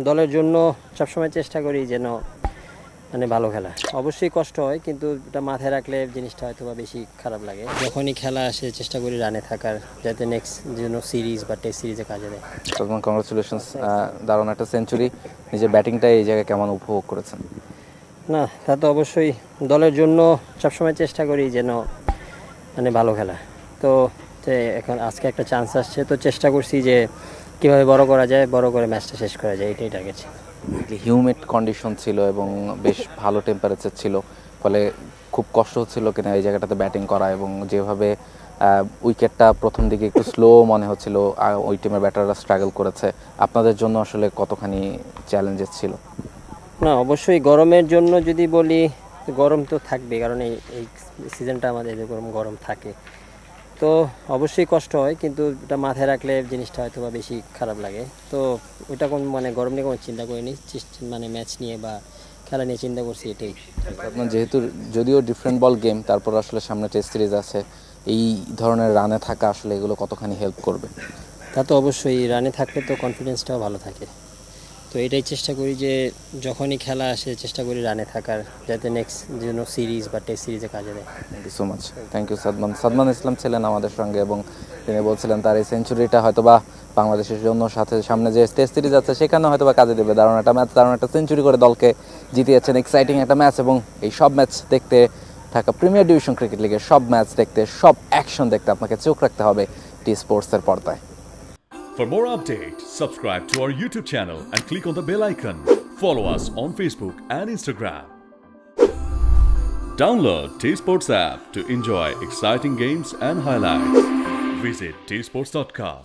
দলের জন্য সবসময় চেষ্টা করি যেন মানে ভালো খেলা। অবশ্যই কষ্ট হয়, কিন্তু এটা মাথায় রাখলে জিনিসটা হয়তো বা বেশি খারাপ লাগে। যখনই খেলা আসে চেষ্টা করি রানে থাকার, যাতে নেক্সট যেন সিরিজ বা টেস্ট সিরিজে কাজে দেয়। সালমান, কংগ্রাচুলেশনস, দারুণ একটা সেঞ্চুরি। নিজের ব্যাটিংটা এই জায়গায় কেমন উপভোগ করেছেন? না, তা তো অবশ্যই দলের জন্য সবসময় চেষ্টা করি যেন মানে ভালো খেলা। তো এখন আজকে একটা চান্স আসছে, তো চেষ্টা করছি যে কীভাবে বড় করা যায়, বড় করে ম্যাচটা শেষ করা যায়, এটাই টার্গেট। হিউমিড কন্ডিশন ছিল এবং বেশ ভালো টেম্পারেচার ছিল, ফলে খুব কষ্ট হচ্ছিল কিনা এই জায়গাটাতে ব্যাটিং করা, এবং যেভাবে উইকেটটা প্রথম দিকে একটু স্লো মনে হচ্ছিল, ওই টিমের ব্যাটাররা স্ট্রাগল করেছে। আপনাদের জন্য আসলে কতখানি চ্যালেঞ্জেস ছিল? না, অবশ্যই গরমের জন্য যদি বলি, গরম তো থাকবে, কারণ এই সিজনটা আমাদের এরকম গরম থাকে। তো অবশ্যই কষ্ট হয়, কিন্তু এটা মাথায় রাখলে জিনিসটা হয়তো বা বেশি খারাপ লাগে। তো ওইটা মানে গরম নিয়ে কোনো চিন্তা করিনি, মানে ম্যাচ নিয়ে বা খেলা নিয়ে চিন্তা করছি, এটাই। আপনার যেহেতু যদিও ডিফারেন্ট বল গেম, তারপর আসলে সামনে টেস্ট সিরিজ আছে, এই ধরনের রানে থাকা আসলে এগুলো কতখানি হেল্প করবে? তা তো অবশ্যই, রানে থাকলে তো কনফিডেন্সটাও ভালো থাকে। তো এটাই চেষ্টা করি যে যখনই খেলা আসে চেষ্টা করি রানে থাকার, যাতে নেক্সট যেন সিরিজ বা টেস্ট সিরিজে কাজে দেয়। Thank you so much. Thank you Sadman. Sadman Islam ছিলেন আমাদের সঙ্গে, এবং তিনি বলছিলেন তার এই সেঞ্চুরিটা হয়তোবা বাংলাদেশের জন্য সামনে যে টেস্ট সিরিজ আছে সেখানে হয়তোবা কাজে দেবে। দারুণ একটা ম্যাচ, দারুণ একটা সেঞ্চুরি করে দলকে জিতিয়েছেন। এক্সাইটিং একটা ম্যাচ, এবং এই সব ম্যাচ দেখতে থাকা, প্রিমিয়ার ডিভিশন ক্রিকেট লিগের সব ম্যাচ দেখতে, সব অ্যাকশন দেখতে আপনাকে চোখ রাখতে হবে টি স্পোর্টসের পর্দায়। For more updates, subscribe to our YouTube channel and click on the bell icon. Follow us on Facebook and Instagram. Download T Sports app to enjoy exciting games and highlights. Visit tsports.com.